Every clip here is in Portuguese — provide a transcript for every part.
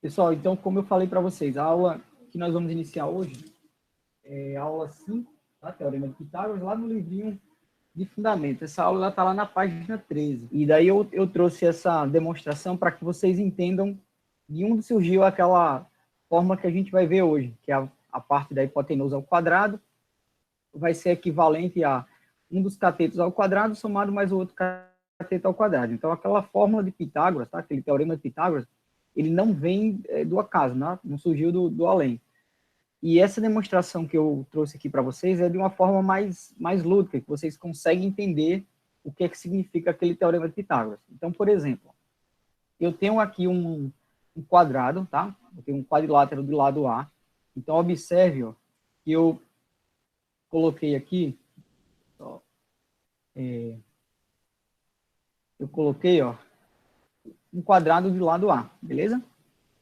Pessoal, então, como eu falei para vocês, a aula que nós vamos iniciar hoje é a aula 5, tá? Teorema de Pitágoras, lá no livrinho de fundamento. Essa aula está lá na página 13. E daí eu trouxe essa demonstração para que vocês entendam de onde surgiu aquela forma que a gente vai ver hoje, que é a parte da hipotenusa ao quadrado, vai ser equivalente a um dos catetos ao quadrado somado mais o outro cateto ao quadrado. Então, aquela fórmula de Pitágoras, tá? Aquele teorema de Pitágoras, ele não vem do acaso, né? Não surgiu do além. E essa demonstração que eu trouxe aqui para vocês é de uma forma mais lúdica, que vocês conseguem entender o que é que significa aquele teorema de Pitágoras. Então, por exemplo, eu tenho aqui um quadrado, tá? Eu tenho um quadrilátero do lado A. Então, observe, ó, que eu coloquei aqui, ó, eu coloquei, ó, um quadrado do lado A, beleza?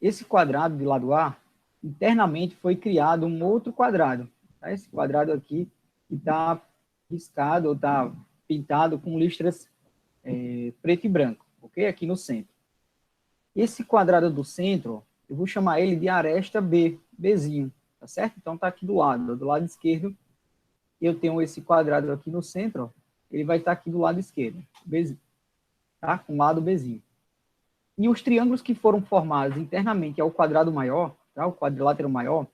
Esse quadrado do lado A, internamente foi criado um outro quadrado, tá? Esse quadrado aqui que está riscado ou está pintado com listras preto e branco, ok? Aqui no centro. Esse quadrado do centro, eu vou chamar ele de aresta B, Bzinho, tá certo? Então está aqui do lado esquerdo, eu tenho esse quadrado aqui no centro, ó, ele vai estar aqui do lado esquerdo, Bzinho, tá? Com o lado Bzinho. E os triângulos que foram formados internamente ao quadrado maior, tá? O quadrilátero maior,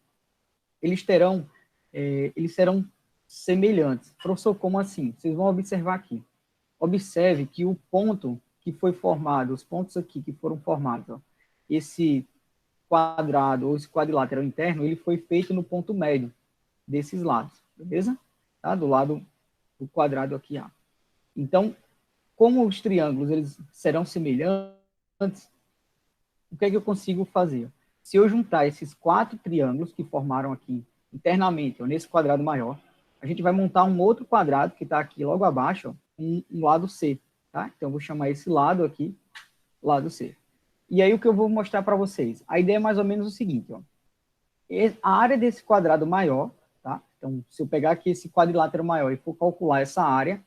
eles serão semelhantes. Professor, como assim? Vocês vão observar aqui. Observe que o ponto que foi formado, os pontos aqui que foram formados, ó, esse quadrado ou esse quadrilátero interno, ele foi feito no ponto médio desses lados, beleza? Tá? Do lado do quadrado aqui A. Então, como os triângulos eles serão semelhantes, o que é que eu consigo fazer? Se eu juntar esses 4 triângulos que formaram aqui internamente, ó, nesse quadrado maior, a gente vai montar um outro quadrado que está aqui logo abaixo, ó, um lado C, tá? Então, eu vou chamar esse lado aqui, lado C. E aí, o que eu vou mostrar para vocês? A ideia é mais ou menos o seguinte, ó. A área desse quadrado maior, tá? Então, se eu pegar aqui esse quadrilátero maior e for calcular essa área,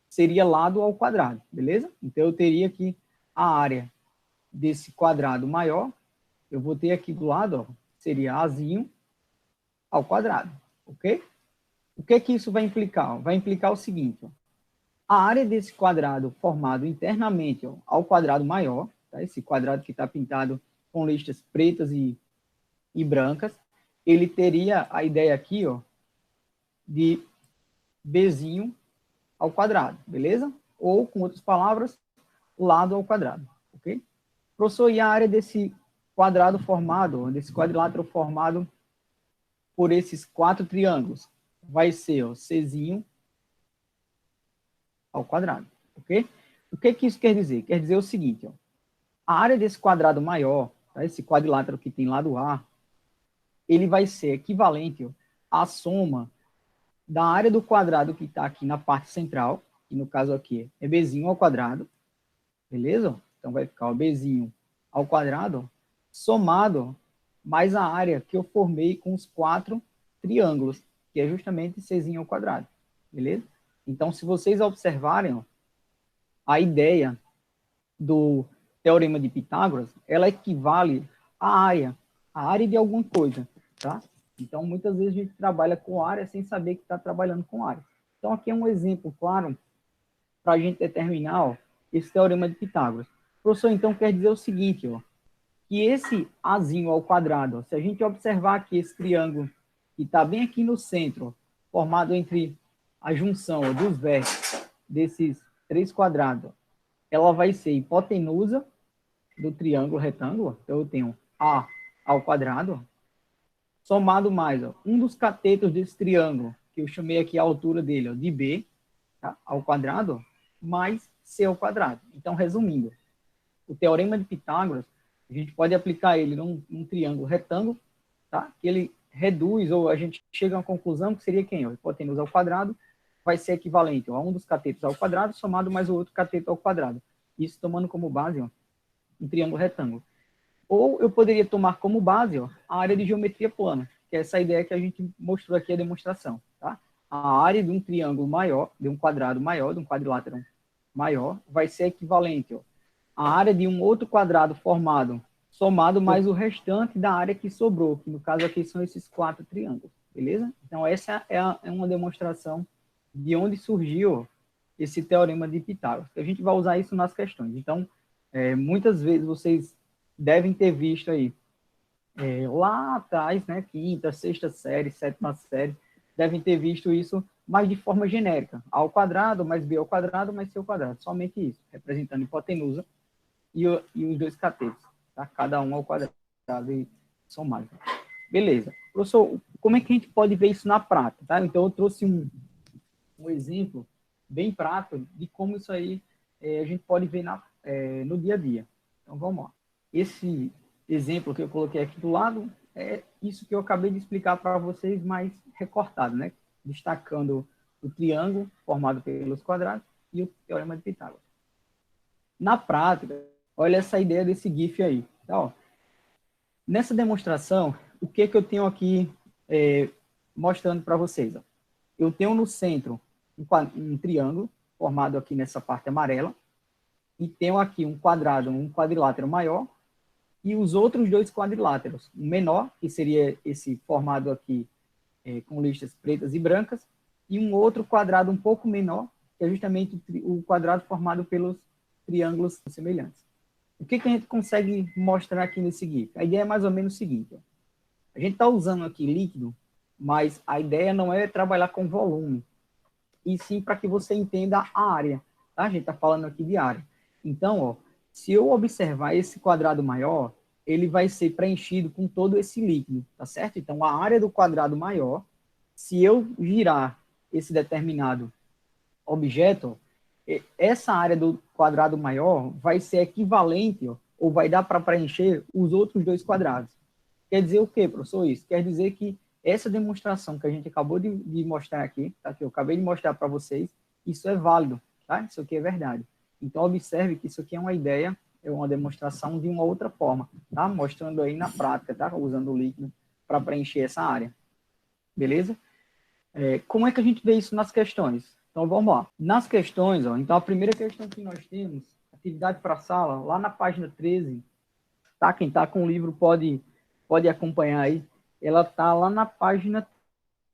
seria lado ao quadrado, beleza? Então, eu teria aqui a área desse quadrado maior, eu vou ter aqui do lado, ó, seria Azinho ao quadrado, ok? O que que isso vai implicar? Vai implicar o seguinte, ó, a área desse quadrado formado internamente, ó, ao quadrado maior, tá? Esse quadrado que está pintado com listas pretas e brancas, ele teria a ideia aqui, ó, de Bzinho ao quadrado, beleza? Ou, com outras palavras, lado ao quadrado, ok? Professor, e a área desse quadrado formado, desse quadrilátero formado por esses 4 triângulos, vai ser, ó, Czinho ao quadrado, ok? O que que isso quer dizer? Quer dizer o seguinte, ó, a área desse quadrado maior, tá, esse quadrilátero que tem lado A, ele vai ser equivalente, ó, à soma da área do quadrado que está aqui na parte central, que no caso aqui é Bzinho ao quadrado, beleza? Então vai ficar o Bzinho ao quadrado, somado mais a área que eu formei com os 4 triângulos, que é justamente Czinho ao quadrado, beleza? Então, se vocês observarem, ó, a ideia do teorema de Pitágoras, ela equivale à área de alguma coisa, tá? Então, muitas vezes a gente trabalha com área sem saber que está trabalhando com área. Então, aqui é um exemplo claro para a gente determinar, ó, esse teorema de Pitágoras. Professor, então, quer dizer o seguinte, ó, que esse Azinho ao quadrado, ó, se a gente observar aqui esse triângulo que está bem aqui no centro, ó, formado entre a junção, ó, dos vértices desses 3 quadrados, ó, ela vai ser hipotenusa do triângulo retângulo. Então, eu tenho A ao quadrado, ó, somado mais, ó, um dos catetos desse triângulo, que eu chamei aqui a altura dele, ó, de B, tá, ao quadrado, ó, mais C ao quadrado. Então, resumindo, o teorema de Pitágoras, a gente pode aplicar ele num triângulo retângulo, tá? Que ele reduz, ou a gente chega a uma conclusão que seria quem? A hipotenusa ao quadrado vai ser equivalente, ó, a um dos catetos ao quadrado, somado mais o outro cateto ao quadrado. Isso tomando como base, ó, um triângulo retângulo. Ou eu poderia tomar como base, ó, a área de geometria plana, que é essa ideia que a gente mostrou aqui a demonstração, tá? A área de um triângulo maior, de um quadrado maior, de um quadrilátero maior, vai ser equivalente, ó, à área de um outro quadrado formado somado mais o restante da área que sobrou, que no caso aqui são esses 4 triângulos, beleza? Então, essa é uma demonstração de onde surgiu esse teorema de Pitágoras. A gente vai usar isso nas questões. Então, muitas vezes vocês devem ter visto aí, lá atrás, né, quinta, sexta série, sétima série, devem ter visto isso, mas de forma genérica. A ao quadrado, mais B ao quadrado, mais C ao quadrado. Somente isso, representando hipotenusa e os dois catetos, tá? Cada um ao quadrado e somado. Beleza. Professor, como é que a gente pode ver isso na prática? Tá? Então, eu trouxe um exemplo bem prático de como isso aí a gente pode ver no dia a dia. Então, vamos lá. Esse exemplo que eu coloquei aqui do lado é isso que eu acabei de explicar para vocês, mais recortado, né? Destacando o triângulo formado pelos quadrados e o teorema de Pitágoras. Na prática, olha essa ideia desse GIF aí. Tá, ó. Nessa demonstração, o que eu tenho aqui mostrando para vocês? Ó. Eu tenho no centro um triângulo, formado aqui nessa parte amarela, e tenho aqui um quadrado, um quadrilátero maior, e os outros dois quadriláteros, um menor, que seria esse formado aqui com listas pretas e brancas, e um outro quadrado um pouco menor, que é justamente o quadrado formado pelos triângulos semelhantes. O que a gente consegue mostrar aqui nesse GIF? A ideia é mais ou menos o seguinte. Ó. A gente está usando aqui líquido, mas a ideia não é trabalhar com volume, e sim para que você entenda a área. Tá? A gente está falando aqui de área. Então, ó, se eu observar esse quadrado maior, ele vai ser preenchido com todo esse líquido, tá certo? Então, a área do quadrado maior, se eu girar esse determinado objeto, essa área do quadrado maior vai ser equivalente, ó, ou vai dar para preencher os outros dois quadrados. Quer dizer o quê, professor? Isso quer dizer que essa demonstração que a gente acabou de mostrar aqui, tá? Que eu acabei de mostrar para vocês, isso é válido, tá? Isso aqui é verdade. Então, observe que isso aqui é uma ideia, é uma demonstração de uma outra forma, tá? Mostrando aí na prática, tá? Usando o líquido para preencher essa área. Beleza? Como é que a gente vê isso nas questões? Então, vamos lá. Nas questões, ó, então a primeira questão que nós temos, atividade para a sala, lá na página 13, tá? Quem está com o livro pode acompanhar aí. Ela está lá na página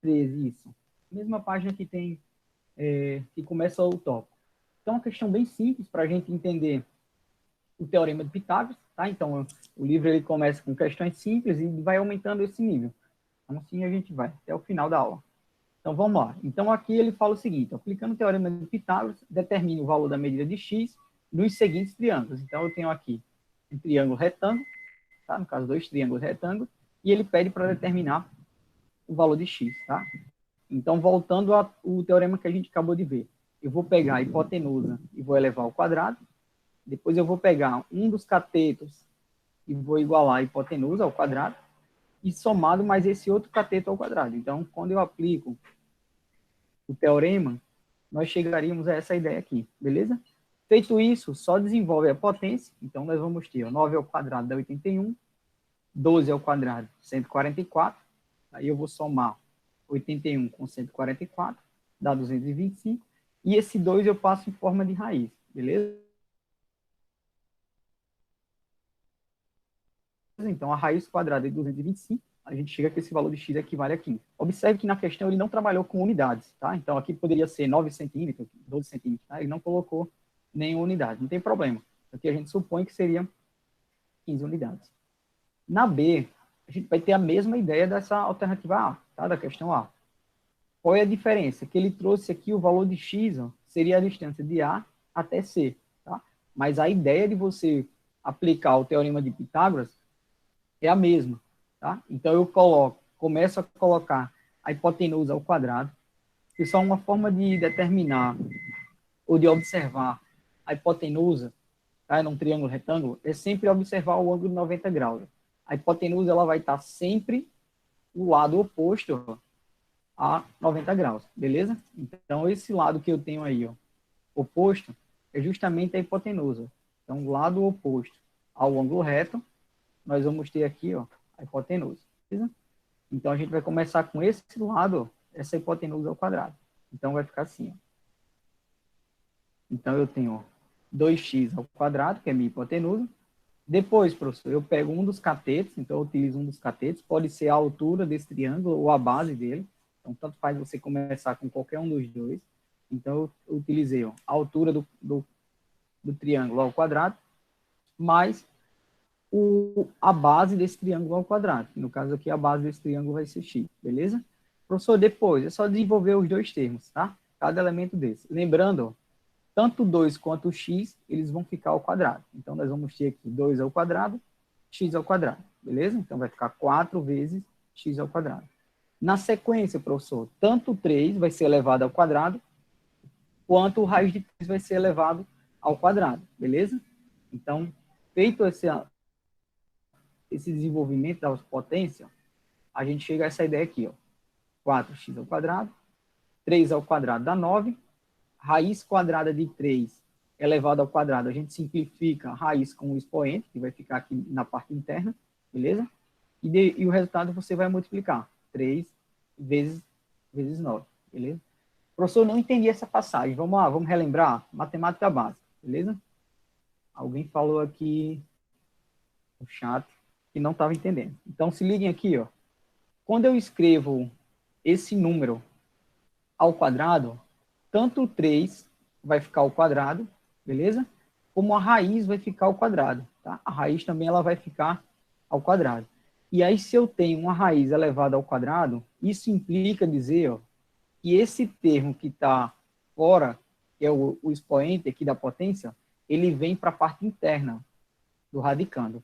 13, isso. Mesma página que tem, que começa o tópico. Então, uma questão bem simples para a gente entender o teorema de Pitágoras, tá? Então, o livro ele começa com questões simples e vai aumentando esse nível. Então, assim a gente vai até o final da aula. Então, vamos lá. Então, aqui ele fala o seguinte, aplicando o teorema de Pitágoras, determine o valor da medida de x nos seguintes triângulos. Então, eu tenho aqui um triângulo retângulo, tá? No caso, dois triângulos retângulos, e ele pede para determinar o valor de x, tá? Então, voltando ao teorema que a gente acabou de ver, eu vou pegar a hipotenusa e vou elevar ao quadrado, depois eu vou pegar um dos catetos e vou igualar a hipotenusa ao quadrado, e somado mais esse outro cateto ao quadrado. Então, quando eu aplico o teorema, nós chegaríamos a essa ideia aqui, beleza? Feito isso, só desenvolve a potência. Então, nós vamos ter 9 ao quadrado dá 81, 12 ao quadrado 144. Aí eu vou somar 81 com 144, dá 225. E esse 2 eu passo em forma de raiz, beleza? Então, a raiz quadrada de 225, a gente chega que esse valor de x equivale a 15. Observe que na questão ele não trabalhou com unidades, tá? Então, aqui poderia ser 9 centímetros, 12 centímetros, tá? Ele não colocou nenhuma unidade, não tem problema. Aqui a gente supõe que seria 15 unidades. Na B, a gente vai ter a mesma ideia dessa alternativa A, tá? Da questão A. Qual é a diferença? Que ele trouxe aqui o valor de x, ó, seria a distância de A até C, tá? Mas a ideia de você aplicar o teorema de Pitágoras é a mesma, tá? Então eu começo a colocar a hipotenusa ao quadrado, que só uma forma de determinar ou de observar a hipotenusa, tá? Num triângulo retângulo, é sempre observar o ângulo de 90 graus. A hipotenusa ela vai estar sempre o lado oposto a 90 graus, beleza? Então esse lado que eu tenho aí, ó, oposto, é justamente a hipotenusa. Então o lado oposto ao ângulo reto, nós vamos ter aqui, ó, a hipotenusa. Beleza? Então, a gente vai começar com esse lado, essa hipotenusa ao quadrado. Então, vai ficar assim. Ó. Então, eu tenho 2x ao quadrado, que é minha hipotenusa, Depois, professor, eu pego um dos catetos, então eu utilizo um dos catetos, pode ser a altura desse triângulo ou a base dele. Então, tanto faz você começar com qualquer um dos dois. Então, eu utilizei ó, a altura do triângulo ao quadrado, mais a base desse triângulo ao quadrado. No caso aqui, a base desse triângulo vai ser x, beleza? Professor, depois é só desenvolver os dois termos, tá? Cada elemento desse. Lembrando, ó, tanto 2 quanto o x, eles vão ficar ao quadrado. Então, nós vamos ter aqui 2 ao quadrado, x ao quadrado, beleza? Então, vai ficar 4 vezes x ao quadrado. Na sequência, professor, tanto 3 vai ser elevado ao quadrado, quanto o raiz de 3 vai ser elevado ao quadrado, beleza? Então, feito esse desenvolvimento da potência, a gente chega a essa ideia aqui, ó. 4x ao quadrado, 3 ao quadrado dá 9, raiz quadrada de 3 elevado ao quadrado, a gente simplifica a raiz com o expoente, que vai ficar aqui na parte interna, beleza? E o resultado você vai multiplicar, 3 vezes 9, beleza? Professor, não entendi essa passagem, vamos lá, vamos relembrar, matemática básica, beleza? Alguém falou aqui no chat que não estava entendendo. Então, se liguem aqui, ó. Quando eu escrevo esse número ao quadrado, tanto o 3 vai ficar ao quadrado, beleza? Como a raiz vai ficar ao quadrado, tá? A raiz também ela vai ficar ao quadrado. E aí, se eu tenho uma raiz elevada ao quadrado, isso implica dizer, ó, que esse termo que está fora, que é o expoente aqui da potência, ele vem para a parte interna do radicando,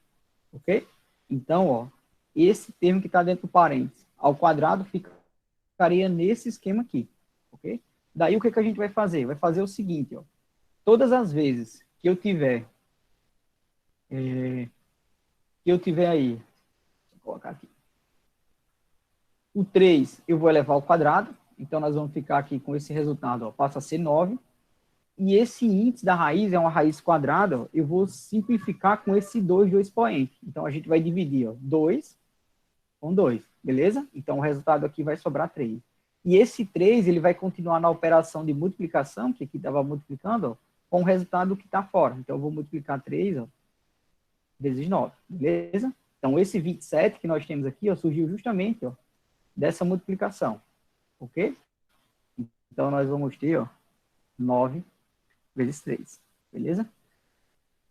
ok? Então, ó, esse termo que está dentro do parênteses ao quadrado ficaria nesse esquema aqui, ok? Daí o que a gente vai fazer? Vai fazer o seguinte, ó, todas as vezes que eu tiver aí, vou colocar aqui, o 3 eu vou elevar ao quadrado, então nós vamos ficar aqui com esse resultado, ó, passa a ser 9, e esse índice da raiz é uma raiz quadrada, ó, eu vou simplificar com esse 2 do expoente. Então a gente vai dividir, ó, 2 com 2, beleza? Então o resultado aqui vai sobrar 3. E esse 3, ele vai continuar na operação de multiplicação, que aqui estava multiplicando, ó, com o resultado que está fora. Então eu vou multiplicar 3, ó, vezes 9, beleza? Então esse 27 que nós temos aqui, ó, surgiu justamente, ó, dessa multiplicação, ok? Então nós vamos ter, ó, 9 vezes 3, beleza?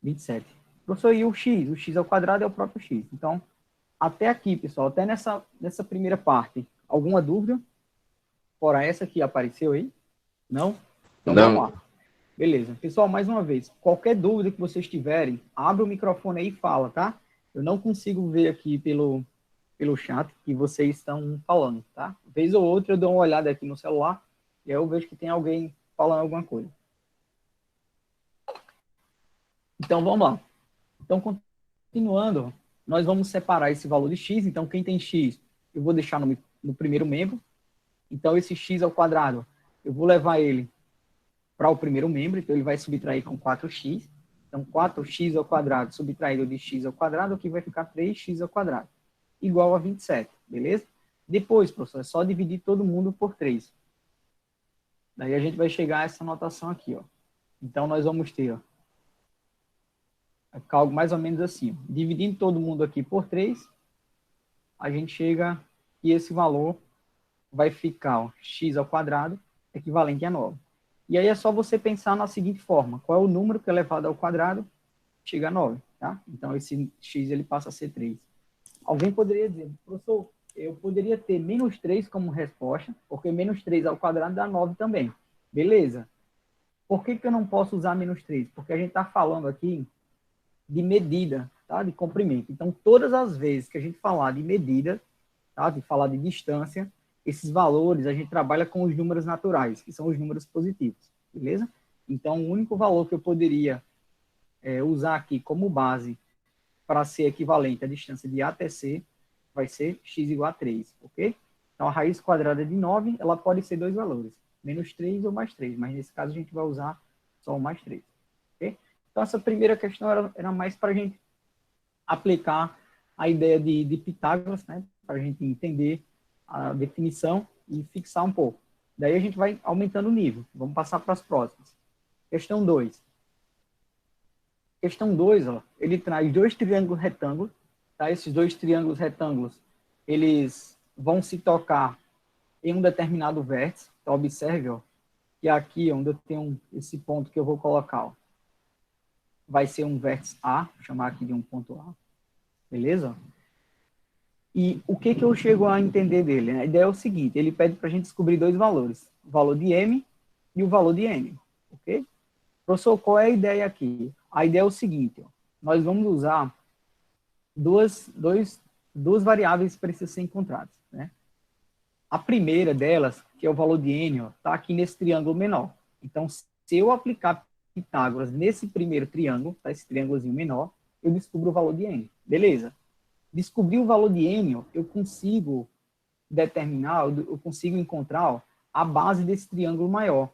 27. Professor, e o x? O x ao quadrado é o próprio x. Então, até aqui, pessoal, até nessa primeira parte, alguma dúvida? Fora essa que apareceu aí? Não? Então, vamos Não. lá. Beleza. Pessoal, mais uma vez, qualquer dúvida que vocês tiverem, abre o microfone aí e fala, tá? Eu não consigo ver aqui pelo chat que vocês estão falando, tá? Vez ou outra eu dou uma olhada aqui no celular e aí eu vejo que tem alguém falando alguma coisa. Então, vamos lá. Então, continuando, nós vamos separar esse valor de x. Então, quem tem x, eu vou deixar no primeiro membro. Então, esse x ao quadrado, eu vou levar ele para o primeiro membro. Então, ele vai subtrair com 4x. Então, 4x ao quadrado subtraído de x ao quadrado, aqui vai ficar 3x ao quadrado, igual a 27, beleza? Depois, professor, é só dividir todo mundo por 3. Daí a gente vai chegar a essa notação aqui, ó. Então, nós vamos ter, ó, vai ficar algo mais ou menos assim. Dividindo todo mundo aqui por 3, a gente chega e esse valor vai ficar, ó, x ao quadrado equivalente a 9. E aí é só você pensar na seguinte forma: qual é o número que é elevado ao quadrado? Chega a 9, tá? Então esse x ele passa a ser 3. Alguém poderia dizer, professor, eu poderia ter menos 3 como resposta, porque menos 3 ao quadrado dá 9 também. Beleza. Por que eu não posso usar menos 3? Porque a gente está falando aqui de medida, tá? De comprimento. Então, todas as vezes que a gente falar de medida, tá? De falar de distância, esses valores a gente trabalha com os números naturais, que são os números positivos, beleza? Então, o único valor que eu poderia usar aqui como base para ser equivalente à distância de A até C vai ser x igual a 3, ok? Então, a raiz quadrada de 9, ela pode ser dois valores, menos 3 ou mais 3, mas nesse caso a gente vai usar só o mais 3, ok? Então, essa primeira questão era mais para a gente aplicar a ideia de Pitágoras, né? Para a gente entender a definição e fixar um pouco. Daí a gente vai aumentando o nível. Vamos passar para as próximas. Questão 2. Questão 2, ó, ele traz dois triângulos retângulos, tá? Esses dois triângulos retângulos, eles vão se tocar em um determinado vértice. Então, observe, ó, que aqui, onde eu tenho esse ponto que eu vou colocar, ó, vai ser um vértice A, vou chamar aqui de um ponto A, beleza? E o que eu chego a entender dele? A ideia é o seguinte, ele pede para a gente descobrir dois valores, o valor de M e o valor de N, ok? Professor, qual é a ideia aqui? A ideia é o seguinte, ó, nós vamos usar duas variáveis que precisam ser encontradas, né? A primeira delas, que é o valor de N, está aqui nesse triângulo menor. Então, se eu aplicar Pitágoras nesse primeiro triângulo, tá, esse triângulozinho menor, eu descubro o valor de N. Beleza? Descobrir o valor de N, eu consigo determinar, eu consigo encontrar a base desse triângulo maior.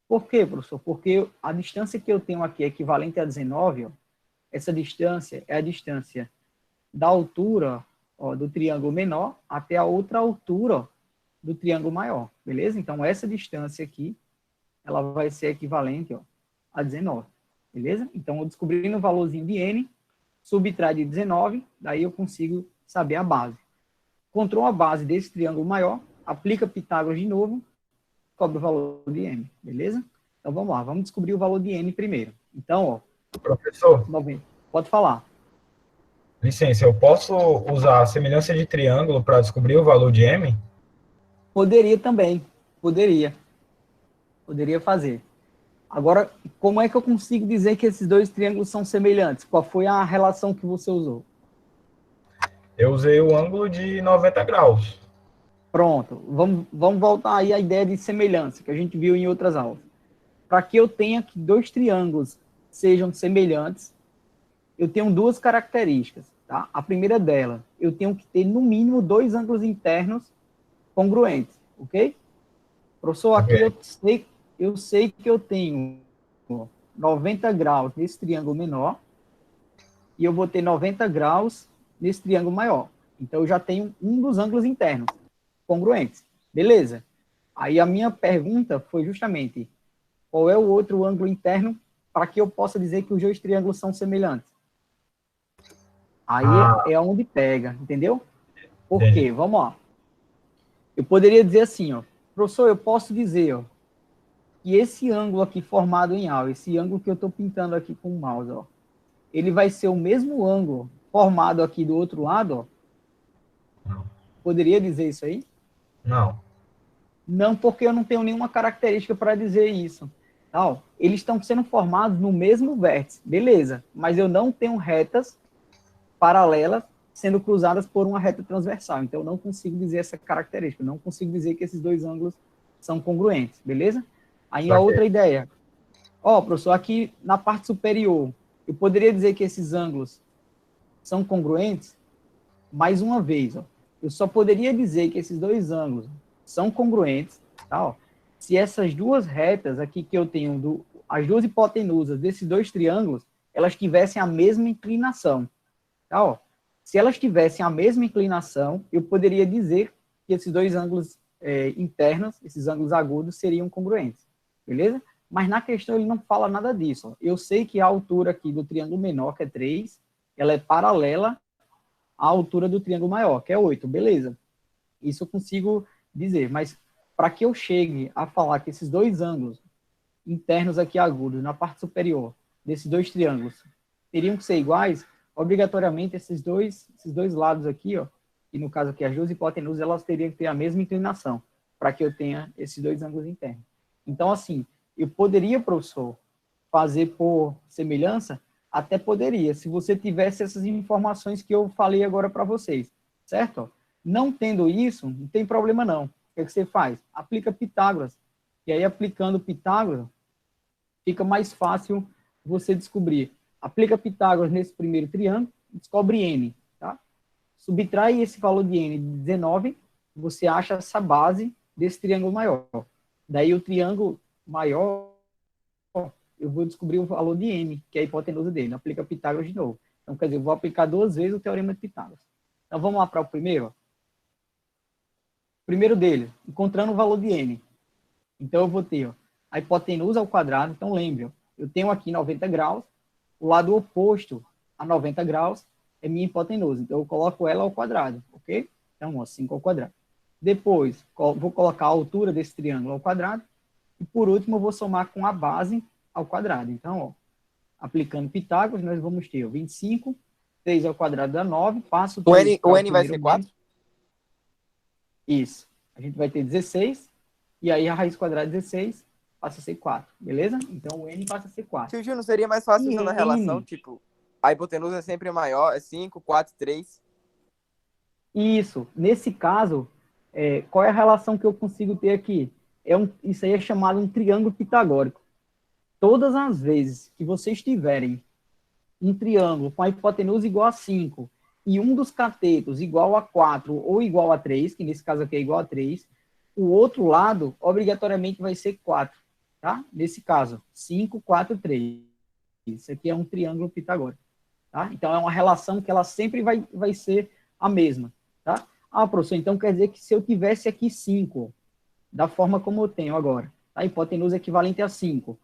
Por quê, professor? Porque a distância que eu tenho aqui é equivalente a 19, essa distância é a distância da altura do triângulo menor até a outra altura do triângulo maior, beleza? Então, essa distância aqui, ela vai ser equivalente a 19, beleza? Então, eu descobrindo o valorzinho de N, subtrai de 19, daí eu consigo saber a base. Encontrou a base desse triângulo maior, aplica Pitágoras de novo, descobre o valor de N, beleza? Então, vamos lá, vamos descobrir o valor de N primeiro. Então, Professor, 90. Pode falar. licença, eu posso usar a semelhança de triângulo para descobrir o valor de M? Poderia também, poderia fazer. Agora, como é que eu consigo dizer que esses dois triângulos são semelhantes? Qual foi a relação que você usou? Eu usei o ângulo de 90 graus. Pronto, vamos voltar aí à ideia de semelhança, que a gente viu em outras aulas. Para que eu tenha que dois triângulos sejam semelhantes, eu tenho duas características. Tá? A primeira dela, eu tenho que ter no mínimo dois ângulos internos congruentes, ok? Professor, Ok. aqui eu sei que eu tenho 90 graus nesse triângulo menor e eu vou ter 90 graus nesse triângulo maior. Então, eu já tenho um dos ângulos internos congruentes. Beleza. Aí a minha pergunta foi justamente qual é o outro ângulo interno para que eu possa dizer que os dois triângulos são semelhantes. Aí Ah, é onde pega, entendeu? Por entendi. quê? Vamos lá. Eu poderia dizer assim, ó, professor, eu posso dizer, ó, que esse ângulo aqui formado em A, esse ângulo que eu estou pintando aqui com o mouse, ó, ele vai ser o mesmo ângulo formado aqui do outro lado, ó. Não. Poderia dizer isso aí? Não. Não, porque eu não tenho nenhuma característica para dizer isso. Não, eles estão sendo formados no mesmo vértice, beleza, mas eu não tenho retas paralelas sendo cruzadas por uma reta transversal, então eu não consigo dizer essa característica, eu não consigo dizer que esses dois ângulos são congruentes, beleza? Aí a Saquei. outra ideia, ó, professor, aqui na parte superior, eu poderia dizer que esses ângulos são congruentes? Mais uma vez, ó, eu só poderia dizer que esses dois ângulos são congruentes, tá, ó, se essas duas retas aqui que eu tenho, as duas hipotenusas desses dois triângulos, elas tivessem a mesma inclinação, tá, ó. Se elas tivessem a mesma inclinação, eu poderia dizer que esses dois ângulos internos, esses ângulos agudos, seriam congruentes, beleza? Mas na questão ele não fala nada disso. Ó. Eu sei que a altura aqui do triângulo menor, que é 3, ela é paralela à altura do triângulo maior, que é 8, beleza. Isso eu consigo dizer, mas para que eu chegue a falar que esses dois ângulos internos aqui agudos, na parte superior desses dois triângulos, teriam que ser iguais, obrigatoriamente esses dois lados aqui, ó, e no caso aqui as duas hipotenusas, elas teriam que ter a mesma inclinação, para que eu tenha esses dois ângulos internos. Então, assim, eu poderia, professor, fazer por semelhança? Até poderia, se você tivesse essas informações que eu falei agora para vocês, certo? Não tendo isso, não tem problema não. O que você faz? Aplica Pitágoras. E aí, aplicando Pitágoras, fica mais fácil você descobrir. Aplica Pitágoras nesse primeiro triângulo, descobre N, tá? Subtrai esse valor de N de 19, você acha essa base desse triângulo maior. Daí o triângulo maior, eu vou descobrir o valor de N, que é a hipotenusa dele. Aplica Pitágoras de novo. Então, quer dizer, eu vou aplicar duas vezes o teorema de Pitágoras. Então, vamos lá para o primeiro. O primeiro dele, encontrando o valor de N. Então, eu vou ter a hipotenusa ao quadrado. Então, lembre, eu tenho aqui 90 graus. o lado oposto a 90 graus é minha hipotenusa. Então, eu coloco ela ao quadrado, ok? Então, ó, 5 ao quadrado. Depois, vou colocar a altura desse triângulo ao quadrado. E, por último, eu vou somar com a base ao quadrado. Então, ó, aplicando Pitágoras, nós vamos ter 25, 3 ao quadrado dá 9, passo O 3 para o N vai primeiro ser 4? mês. Isso. A gente vai ter 16, e aí a raiz quadrada de 16 passa a ser 4, beleza? Então, o N passa a ser 4. Tio, não seria mais fácil E usando a relação, tipo, a hipotenusa é sempre maior, é 5, 4, 3. Isso. Nesse caso, qual é a relação que eu consigo ter aqui? Isso aí é chamado um triângulo pitagórico. Todas as vezes que vocês tiverem um triângulo com a hipotenusa igual a 5 e um dos catetos igual a 4 ou igual a 3, que nesse caso aqui é igual a 3, o outro lado obrigatoriamente vai ser 4, tá? Nesse caso, 5, 4, 3. Isso aqui é um triângulo pitagórico, tá? Então, é uma relação que ela sempre vai ser a mesma, tá? Ah, professor, então quer dizer que se eu tivesse aqui 5, da forma como eu tenho agora, a hipotenusa equivalente a 5,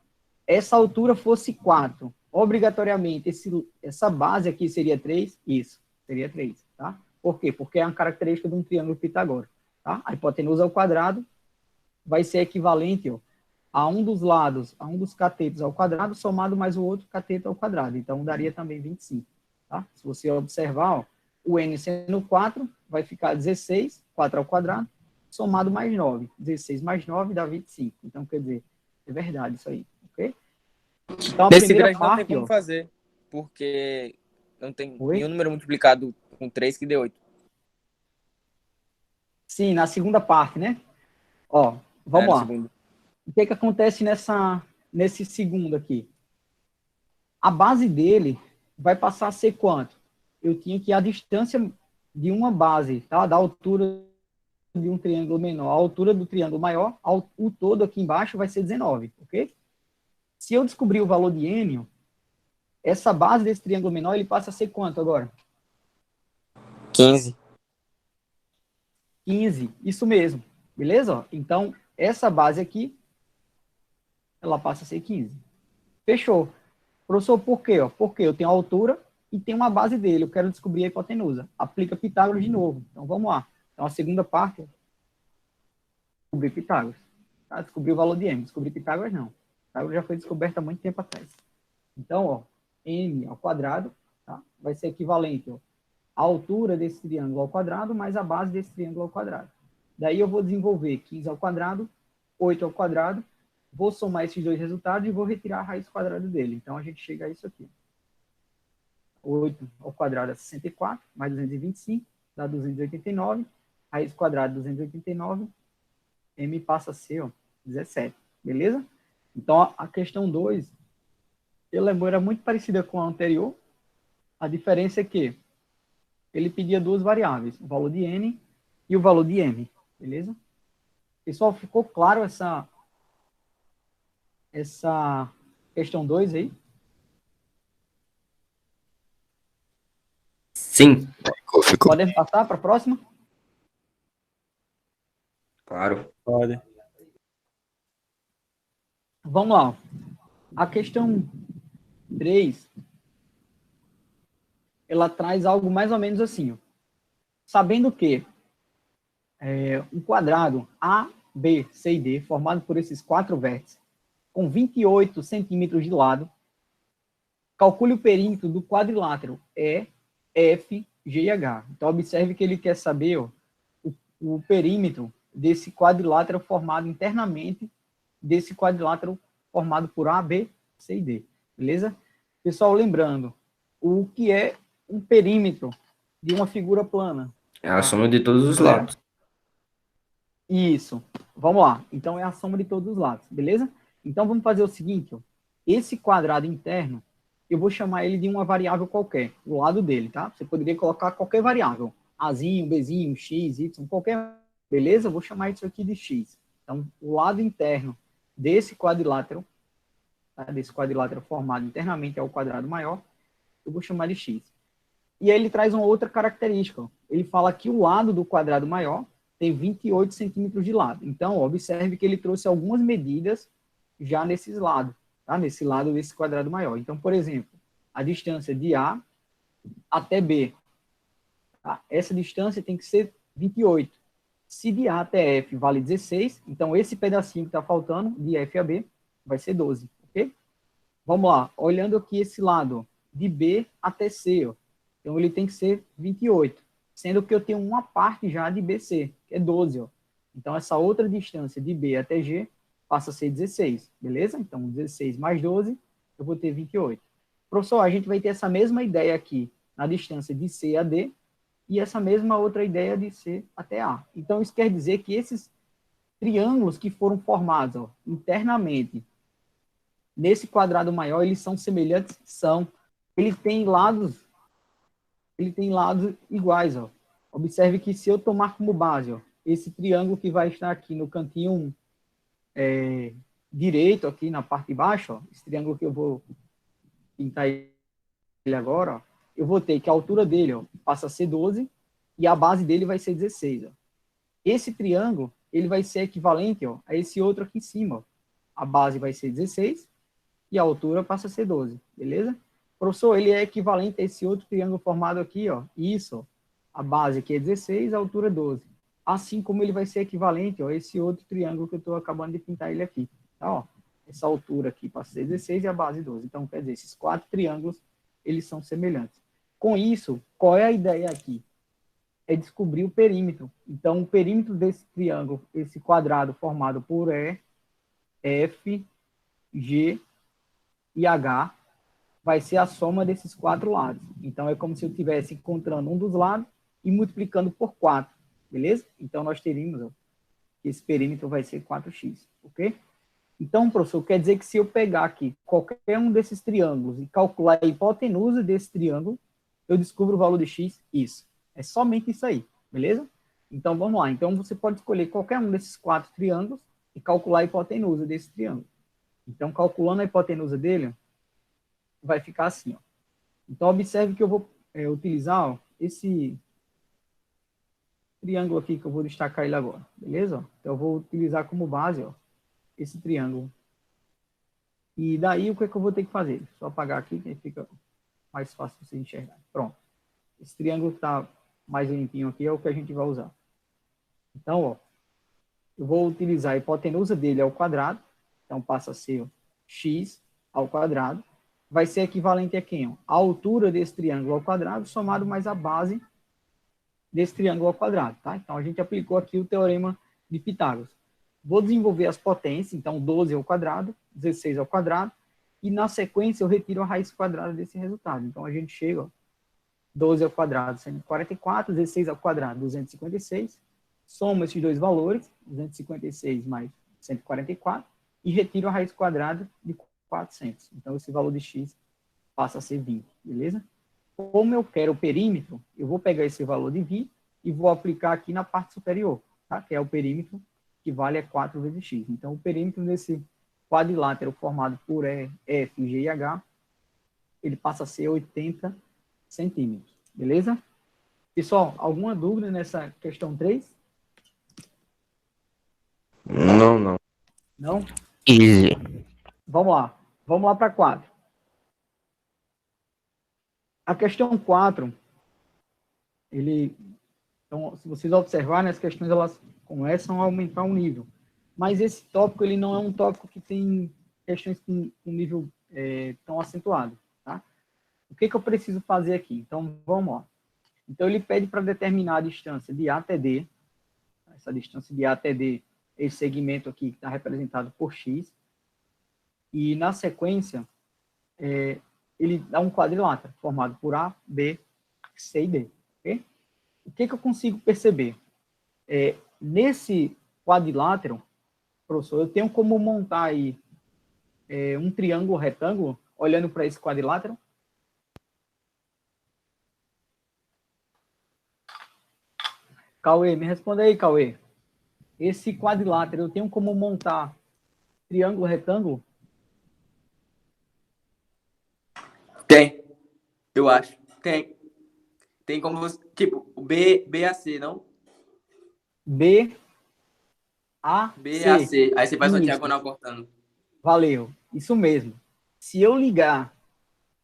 essa altura fosse 4, obrigatoriamente, essa base aqui seria 3? Isso, seria 3, tá? Por quê? Porque é uma característica de um triângulo pitagórico, tá? A hipotenusa ao quadrado vai ser equivalente, ó, a um dos lados, a um dos catetos ao quadrado, somado mais o outro cateto ao quadrado. Então, daria também 25, tá? Se você observar, ó, o n sendo 4, vai ficar 16, 4 ao quadrado, somado mais 9. 16 mais 9 dá 25. Então, quer dizer, é verdade isso aí, ok? Então, a Nesse primeira grande não tem parte, como ó, fazer, porque não tem Oi? nenhum número multiplicado com 3 que dê 8. Sim, na segunda parte, né? Ó, É, vamos no lá. segundo. O que acontece nesse segundo aqui? A base dele vai passar a ser quanto? Eu tinha que a distância de uma base, tá? Da altura de um triângulo menor, a altura do triângulo maior, o todo aqui embaixo vai ser 19, ok? Se eu descobrir o valor de n, essa base desse triângulo menor, ele passa a ser quanto agora? 15. 15, isso mesmo, beleza? Então, essa base aqui, ela passa a ser 15. Fechou. Professor, por quê? Porque eu tenho a altura e tenho uma base dele, eu quero descobrir a hipotenusa. Aplica Pitágoras de novo. Então, vamos lá. Então, a segunda parte, descobrir Pitágoras. Tá? Descobrir o valor de m. Descobrir Pitágoras, não. Pitágoras já foi descoberto há muito tempo atrás. Então, ó, m ao quadrado, tá? Vai ser equivalente, ó, a altura desse triângulo ao quadrado mais a base desse triângulo ao quadrado. Daí eu vou desenvolver 15 ao quadrado, 8 ao quadrado, vou somar esses dois resultados e vou retirar a raiz quadrada dele. Então, a gente chega a isso aqui. 8 ao quadrado é 64, mais 225, dá 289. Raiz quadrada de 289, m passa a ser, ó, 17. Beleza? Então, a questão 2, ela era muito parecida com a anterior. A diferença é que ele pedia duas variáveis, o valor de n e o valor de m. Beleza? Pessoal, ficou claro essa questão 2 aí? Sim, ficou. Podemos passar para a próxima? Claro. Pode. Vamos lá. A questão 3, ela traz algo mais ou menos assim, ó. Sabendo que um quadrado A, B, C e D, formado por esses 4 vértices, com 28 centímetros de lado, calcule o perímetro do quadrilátero E, F, G e H. Então, observe que ele quer saber, ó, o perímetro desse quadrilátero formado internamente desse quadrilátero formado por A, B, C e D. Beleza? Pessoal, lembrando, o que é um perímetro de uma figura plana? É a soma de todos os Galera, lados. isso. Vamos lá. Então, é a soma de todos os lados, beleza? Então, vamos fazer o seguinte, ó. Esse quadrado interno, eu vou chamar ele de uma variável qualquer, do lado dele, tá? Você poderia colocar qualquer variável. Azinho, Bzinho, X, Y, qualquer. Beleza? Eu vou chamar isso aqui de X. Então, o lado interno desse quadrilátero, tá? Desse quadrilátero formado internamente ao quadrado maior, eu vou chamar de X. E aí ele traz uma outra característica. Ó. Ele fala que o lado do quadrado maior tem 28 centímetros de lado. Então, observe que ele trouxe algumas medidas já nesses lados, tá? Nesse lado desse quadrado maior. Então, por exemplo, a distância de A até B. Tá? Essa distância tem que ser 28. Se de A até F vale 16, então esse pedacinho que está faltando, de F a B, vai ser 12, ok? Vamos lá, olhando aqui esse lado, de B até C, ó. Então ele tem que ser 28, sendo que eu tenho uma parte já de BC, que é 12, ó. Então essa outra distância de B até G passa a ser 16, beleza? Então 16 mais 12, eu vou ter 28. Professor, a gente vai ter essa mesma ideia aqui na distância de C a D e essa mesma outra ideia de C até A. Então isso quer dizer que esses triângulos que foram formados, ó, internamente nesse quadrado maior, eles são semelhantes? São. Ele tem lados iguais, ó. Observe que se eu tomar como base, ó, esse triângulo que vai estar aqui no cantinho direito, aqui na parte de baixo, ó, esse triângulo que eu vou pintar ele agora, ó, eu vou ter que a altura dele, ó, passa a ser 12 e a base dele vai ser 16. Ó. Esse triângulo, ele vai ser equivalente, ó, a esse outro aqui em cima. Ó. A base vai ser 16 e a altura passa a ser 12, beleza? Professor, ele é equivalente a esse outro triângulo formado aqui, ó. Isso, ó. A base aqui é 16, a altura é 12. Assim como ele vai ser equivalente, ó, a esse outro triângulo que eu estou acabando de pintar ele aqui. Tá, ó. Essa altura aqui passa a ser 16 e a base 12. Então, quer dizer, esses 4 triângulos, eles são semelhantes. Com isso, qual é a ideia aqui? É descobrir o perímetro. Então, o perímetro desse triângulo, esse quadrado formado por E, F, G e H, vai ser a soma desses 4 lados. Então, é como se eu estivesse encontrando um dos lados e multiplicando por 4, beleza? Então, nós teríamos, ó, que esse perímetro vai ser 4x, ok? Então, professor, quer dizer que se eu pegar aqui qualquer um desses triângulos e calcular a hipotenusa desse triângulo, eu descubro o valor de x? Isso. É somente isso aí, beleza? Então, vamos lá. Então, você pode escolher qualquer um desses 4 triângulos e calcular a hipotenusa desse triângulo. Então, calculando a hipotenusa dele, vai ficar assim, ó. Então, observe que eu vou utilizar, ó, esse triângulo aqui, que eu vou destacar ele agora, beleza? Então, eu vou utilizar como base, ó, esse triângulo. E daí, o que é que eu vou ter que fazer? Só apagar aqui, que fica mais fácil você enxergar. Pronto. Esse triângulo que está mais limpinho aqui é o que a gente vai usar. Então, ó, eu vou utilizar a hipotenusa dele ao quadrado. Então, passa a ser, ó, x ao quadrado. Vai ser equivalente a quem? Ó? A altura desse triângulo ao quadrado, somado mais a base desse triângulo ao quadrado. Tá? Então, a gente aplicou aqui o teorema de Pitágoras. Vou desenvolver as potências. Então, 12 ao quadrado, 16 ao quadrado. E, na sequência, eu retiro a raiz quadrada desse resultado. Então, a gente chega, ó, 12 ao quadrado, 144, 16 ao quadrado, 256. Somo esses dois valores, 256 mais 144, e retiro a raiz quadrada de 400. Então, esse valor de x passa a ser 20, beleza? Como eu quero o perímetro, eu vou pegar esse valor de 20 e vou aplicar aqui na parte superior, tá? Que é o perímetro que vale a 4 vezes x. Então, o perímetro desse quadrilátero formado por E, F, G e H, ele passa a ser 80 centímetros, beleza? Pessoal, alguma dúvida nessa questão 3? Não. Não? Easy. Vamos lá para 4. A questão 4, então, se vocês observarem, as questões elas começam a aumentar o nível. Mas esse tópico, ele não é um tópico que tem questões com nível tão acentuado, tá? O que eu preciso fazer aqui? Então, vamos lá. Então, ele pede para determinar a distância de A até D. Essa distância de A até D, esse segmento aqui que está representado por x. E, na sequência, ele dá um quadrilátero formado por A, B, C e D. Okay? O que eu consigo perceber? Nesse quadrilátero, professor, eu tenho como montar aí um triângulo retângulo, olhando para esse quadrilátero? Cauê, me responda aí, Cauê. Esse quadrilátero, eu tenho como montar triângulo retângulo? Tem, eu acho. Tem. Tem como você, tipo, o BAC, não? B, A, BAC. C. Aí você faz uma Isso. diagonal cortando. Valeu. Isso mesmo. Se eu ligar,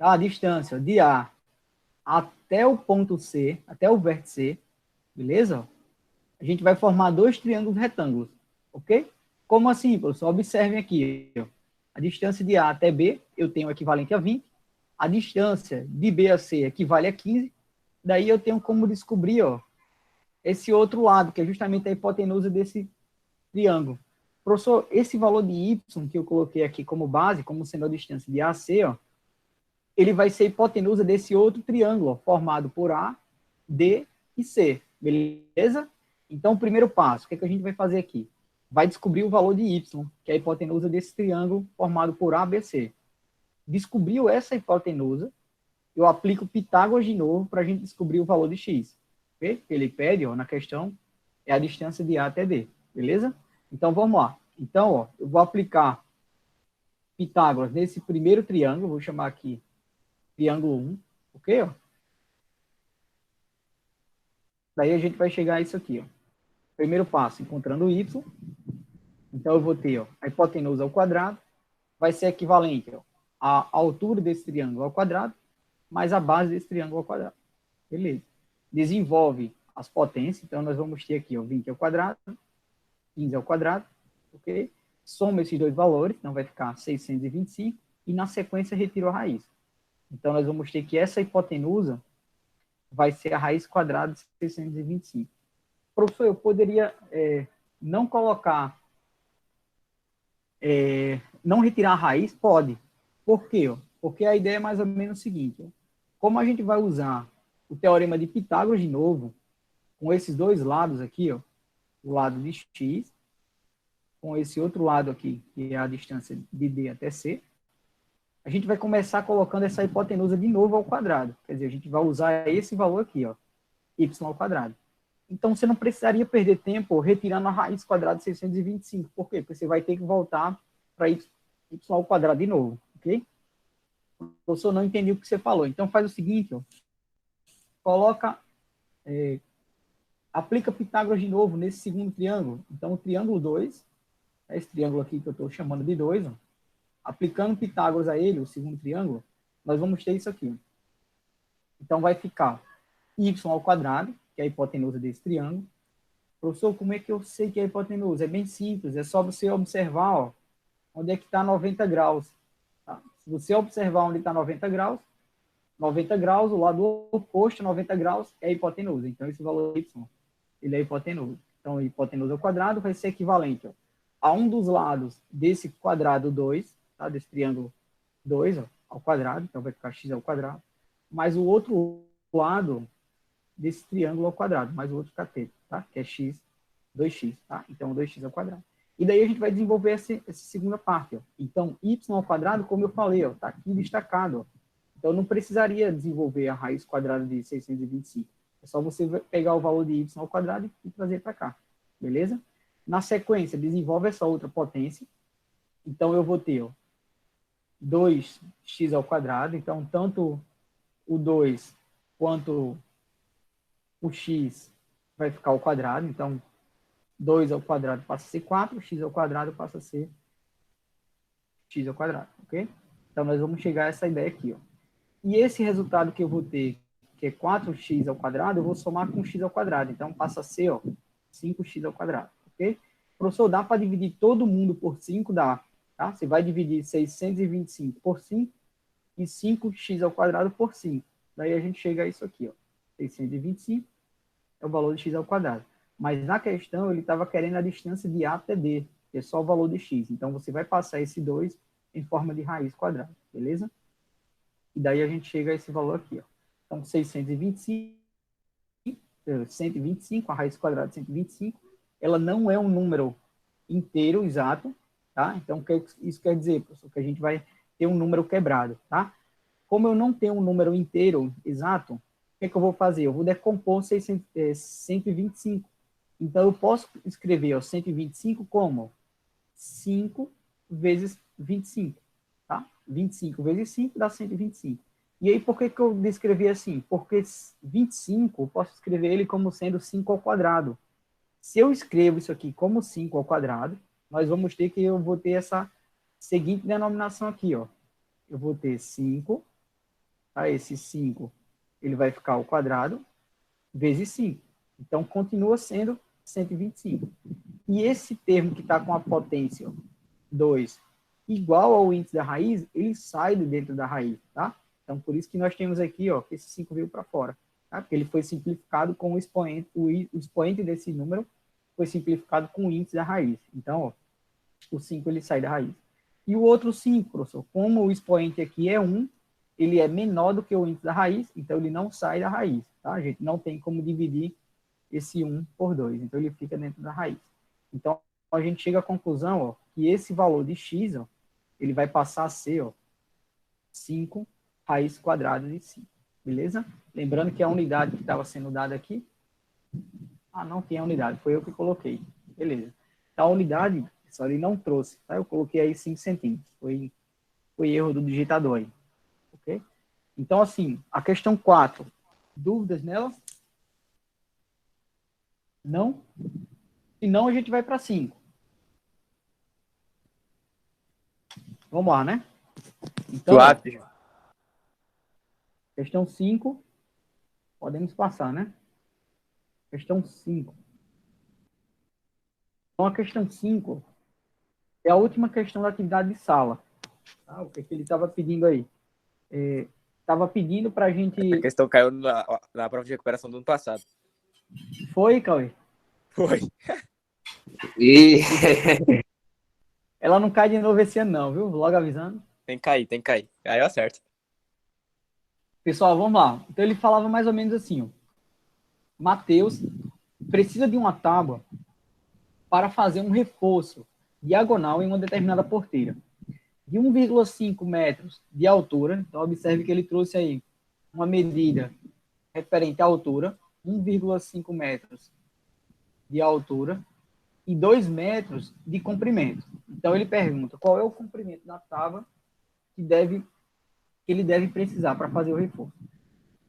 tá? A distância de A até o ponto C, até o vértice C, beleza? A gente vai formar dois triângulos retângulos, ok? Como assim, professor? Observem aqui, ó. A distância de A até B, eu tenho o equivalente a 20. A distância de B a C equivale a 15. Daí eu tenho como descobrir, ó, esse outro lado, que é justamente a hipotenusa desse triângulo. Professor, esse valor de y que eu coloquei aqui como base, como sendo a distância de A a C, ó, ele vai ser a hipotenusa desse outro triângulo, ó, formado por A, D e C, beleza? Então, o primeiro passo, o que a gente vai fazer aqui? Vai descobrir o valor de y, que é a hipotenusa desse triângulo formado por A, B, C. Descobriu essa hipotenusa, eu aplico Pitágoras de novo para a gente descobrir o valor de x. Okay? Ele pede, ó, na questão, é a distância de A até D, beleza? Então, vamos lá. Então, ó, eu vou aplicar Pitágoras nesse primeiro triângulo, vou chamar aqui triângulo 1, ok? Ó? Daí a gente vai chegar a isso aqui, ó. Primeiro passo, encontrando o y. Então, eu vou ter, ó, a hipotenusa ao quadrado, vai ser equivalente, ó, à altura desse triângulo ao quadrado, mais a base desse triângulo ao quadrado. Beleza. Desenvolve as potências, então nós vamos ter aqui, ó, 20 ao quadrado, 15 ao quadrado, ok? Soma esses dois valores, então vai ficar 625, e na sequência retiro a raiz. Então nós vamos ter que essa hipotenusa vai ser a raiz quadrada de 625. Professor, eu poderia não colocar, não retirar a raiz? Pode. Por quê? Ó? Porque a ideia é mais ou menos o seguinte, ó. Como a gente vai usar o teorema de Pitágoras de novo, com esses dois lados aqui, ó, o lado de x, com esse outro lado aqui, que é a distância de D até C, a gente vai começar colocando essa hipotenusa de novo ao quadrado. Quer dizer, a gente vai usar esse valor aqui, ó, y ao quadrado. Então, você não precisaria perder tempo retirando a raiz quadrada de 625. Por quê? Porque você vai ter que voltar para y ao quadrado de novo, ok? O professor não entendeu o que você falou. Então, faz o seguinte, ó, coloca, aplica Pitágoras de novo nesse segundo triângulo. Então, o triângulo 2, esse triângulo aqui que eu estou chamando de 2, ó, aplicando Pitágoras a ele, o segundo triângulo, nós vamos ter isso aqui. Então, vai ficar y ao quadrado, que é a hipotenusa desse triângulo. Professor, como é que eu sei que é a hipotenusa? É bem simples, é só você observar, ó, onde é que está 90 graus. Tá? Se você observar onde está 90 graus, o lado oposto a 90 graus é a hipotenusa. Então, esse valor y, ele é a hipotenusa. Então, a hipotenusa ao quadrado vai ser equivalente, ó, a um dos lados desse quadrado 2, tá? Desse triângulo 2, ó, ao quadrado, então vai ficar x ao quadrado, mais o outro lado desse triângulo ao quadrado, mais o outro cateto, tá? Que é x, 2x, tá? Então, 2x ao quadrado. E daí a gente vai desenvolver essa segunda parte, ó. Então, y ao quadrado, como eu falei, ó, tá aqui destacado, ó. Então, não precisaria desenvolver a raiz quadrada de 625. É só você pegar o valor de y ao quadrado e trazer para cá, beleza? Na sequência, desenvolve essa outra potência. Então, eu vou ter, ó, 2x ao quadrado. Então, tanto o 2 quanto o x vai ficar ao quadrado. Então, 2 ao quadrado passa a ser 4, x ao quadrado passa a ser x ao quadrado, ok? Então, nós vamos chegar a essa ideia aqui, ó. E esse resultado que eu vou ter, que é 4x ao quadrado, eu vou somar com x ao quadrado. Então, passa a ser, ó, 5x ao quadrado, ok? Professor, dá para dividir todo mundo por 5? Dá, tá? Você vai dividir 625 por 5 e 5x ao quadrado por 5. Daí a gente chega a isso aqui, ó. 625 é o valor de x ao quadrado. Mas na questão, ele estava querendo a distância de A até D, que é só o valor de x. Então, você vai passar esse 2 em forma de raiz quadrada, beleza? E daí a gente chega a esse valor aqui, ó. Então, 125, a raiz quadrada de 125, ela não é um número inteiro exato, tá? Então, o que isso quer dizer, professor? Que a gente vai ter um número quebrado, tá? Como eu não tenho um número inteiro exato, o que eu vou fazer? Eu vou decompor 125. Então, eu posso escrever, ó, 125 como 5 vezes 25, tá? 25 vezes 5 dá 125. E aí, por que eu descrevi assim? Porque 25, eu posso escrever ele como sendo 5 ao quadrado. Se eu escrevo isso aqui como 5 ao quadrado, nós vamos ter que eu vou ter essa seguinte denominação aqui, ó. Eu vou ter 5 tá? Esse 5, ele vai ficar ao quadrado, vezes 5. Então, continua sendo 125. E esse termo que está com a potência 2 igual ao índice da raiz, ele sai de dentro da raiz, tá? Então, por isso que nós temos aqui, ó, que esse 5 veio para fora, tá? Porque ele foi simplificado com o expoente desse número foi simplificado com o índice da raiz. Então, ó, o 5 ele sai da raiz. E o outro 5, professor, como o expoente aqui é 1, ele é menor do que o índice da raiz, então ele não sai da raiz, tá? A gente não tem como dividir esse 1 por 2, então ele fica dentro da raiz. Então, a gente chega à conclusão, ó, que esse valor de x, ó, ele vai passar a ser, ó, 5 raiz quadrada de 5, beleza? Lembrando que a unidade que estava sendo dada aqui, não tinha unidade, foi eu que coloquei, beleza. Então, a unidade, só ele não trouxe, tá? Eu coloquei aí 5 centímetros, foi erro do digitador aí, ok? Então, assim, a questão 4, dúvidas nela? Não? Se não, a gente vai para 5. Vamos lá, né? Então, Suave. questão 5, podemos passar, né? Questão 5. Então, a questão 5 é a última questão da atividade de sala. Tá? O que ele estava pedindo aí? Estava pedindo para a gente... A questão caiu na prova de recuperação do ano passado. Foi, Cauê? Foi. E Ela não cai de novo esse ano, não, viu? Logo avisando. Tem que cair. Aí eu acerto. Pessoal, vamos lá. Então, ele falava mais ou menos assim, ó. Mateus precisa de uma tábua para fazer um reforço diagonal em uma determinada porteira. De 1,5 metros de altura, então observe que ele trouxe aí uma medida referente à altura, 1,5 metros de altura e 2 metros de comprimento. Então ele pergunta qual é o comprimento da tábua que ele deve precisar para fazer o reforço.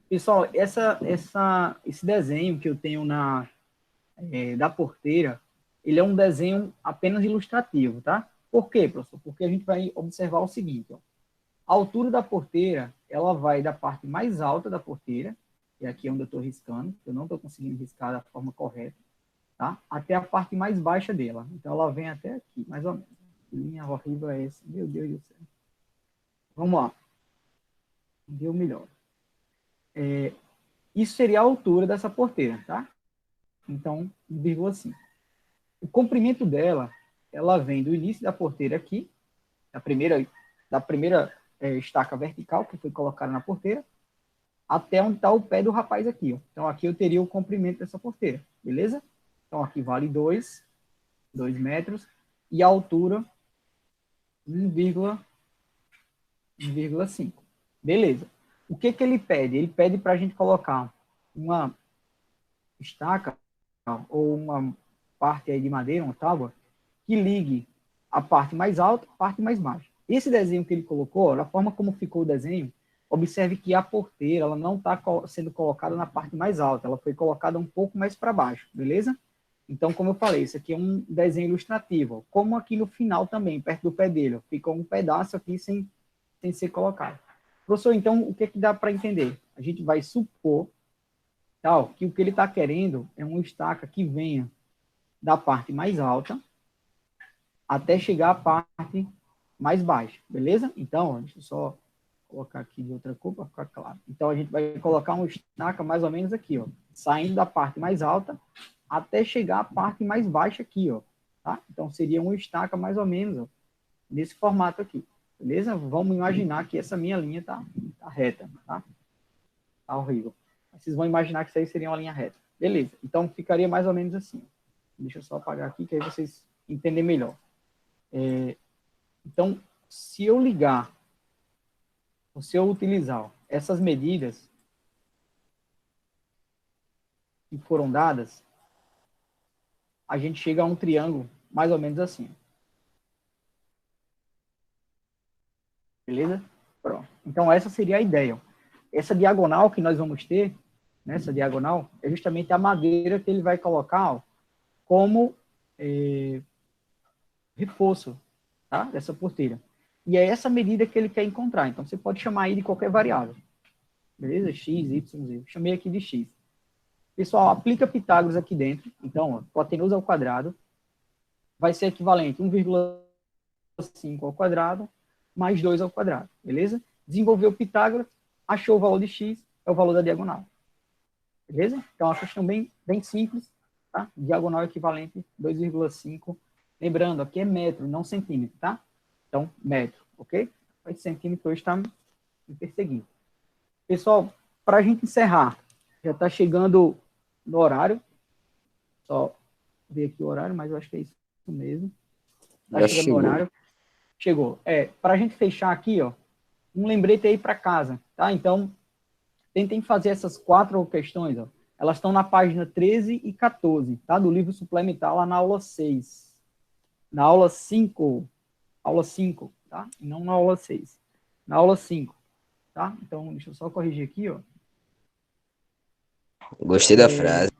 Pessoal, esse desenho que eu tenho da porteira, ele é um desenho apenas ilustrativo, tá? Por quê, professor? Porque a gente vai observar o seguinte, ó. A altura da porteira, ela vai da parte mais alta da porteira, que é aqui onde eu estou riscando, eu não estou conseguindo riscar da forma correta, tá? Até a parte mais baixa dela. Então, ela vem até aqui, mais ou menos. Que linha horrível é essa? Meu Deus do céu. Vamos lá. Deu melhor. Isso seria a altura dessa porteira, tá? Então, 1,5. O comprimento dela, ela vem do início da porteira aqui, da primeira estaca vertical que foi colocada na porteira, até onde está o pé do rapaz aqui. Ó. Então, aqui eu teria o comprimento dessa porteira, beleza? Então, aqui vale 2 metros, e a altura 1,5. Beleza. O que ele pede? Ele pede para a gente colocar uma estaca ou uma parte aí de madeira, uma tábua, que ligue a parte mais alta a parte mais baixa. Esse desenho que ele colocou, da forma como ficou o desenho, observe que a porteira ela não está sendo colocada na parte mais alta, ela foi colocada um pouco mais para baixo, beleza? Então, como eu falei, isso aqui é um desenho ilustrativo, como aqui no final também, perto do pé dele, ficou um pedaço aqui sem ser colocado. Professor, então, o que dá para entender? A gente vai supor que o que ele está querendo é uma estaca que venha da parte mais alta até chegar à parte mais baixa, beleza? Então, deixa eu só colocar aqui de outra cor para ficar claro. Então, a gente vai colocar uma estaca mais ou menos aqui, ó, saindo da parte mais alta até chegar à parte mais baixa aqui, ó, tá? Então, seria uma estaca mais ou menos, ó, nesse formato aqui, beleza? Vamos imaginar que essa minha linha tá reta, tá? Tá horrível. Vocês vão imaginar que isso aí seria uma linha reta. Beleza. Então, ficaria mais ou menos assim. Deixa eu só apagar aqui, que aí vocês entendem melhor. Então, se eu utilizar essas medidas que foram dadas, a gente chega a um triângulo mais ou menos assim. Beleza? Pronto. Então, essa seria a ideia. Essa diagonal que nós vamos ter, nessa diagonal, é justamente a madeira que ele vai colocar como reforço, tá? Dessa porteira. E é essa medida que ele quer encontrar. Então, você pode chamar aí de qualquer variável. beleza? X, Y, Z. Chamei aqui de X. Pessoal, aplica Pitágoras aqui dentro. Então, ó, hipotenusa ao quadrado vai ser equivalente a 1,5 ao quadrado mais 2 ao quadrado, beleza? Desenvolveu Pitágoras, achou o valor de X, é o valor da diagonal. Beleza? Então, é uma questão bem simples, tá? Diagonal equivalente 2,5. Lembrando, aqui é metro, não centímetro, tá? Então, metro, ok? Esse centímetro hoje está me perseguindo. Pessoal, para a gente encerrar, já está chegando no horário. Só ver aqui o horário, mas eu acho que é isso mesmo. Está chegando no horário. Chegou. Para a gente fechar aqui, ó, um lembrete aí para casa, tá? Então, tentem fazer essas 4 questões, ó. Elas estão na página 13 e 14, tá? Do livro suplementar, lá na aula 6. Na aula 5, tá? E não na aula 6. Na aula 5, tá? Então, deixa eu só corrigir aqui, ó. Gostei da frase.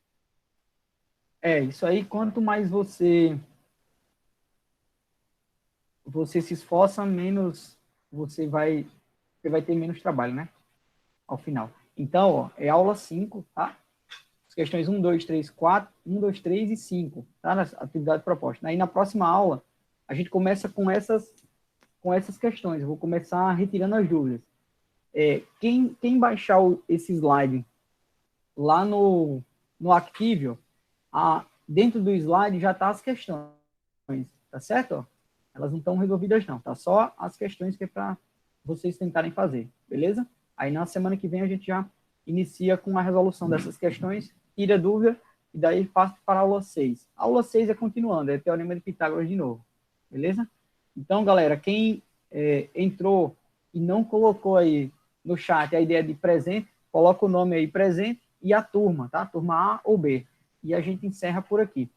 Isso aí, quanto mais você se esforça, menos você vai ter menos trabalho, né? Ao final. Então, ó, é aula 5, tá? As questões 1, 2, 3, 4, 1, 2, 3 e 5, tá? Na atividade proposta. Aí, na próxima aula, a gente começa com essas questões. Eu vou começar retirando as dúvidas. Quem baixar esse slide lá no Activio, dentro do slide já tá as questões, tá certo? Ó, elas não estão resolvidas não, tá só as questões que é para vocês tentarem fazer, beleza? Aí na semana que vem a gente já inicia com a resolução dessas questões, tira dúvida, e daí passa para a aula 6. A aula 6 é continuando, é Teorema de Pitágoras de novo, beleza? Então, galera, quem entrou e não colocou aí no chat a ideia de presente, coloca o nome aí presente e a turma, tá? Turma A ou B. E a gente encerra por aqui.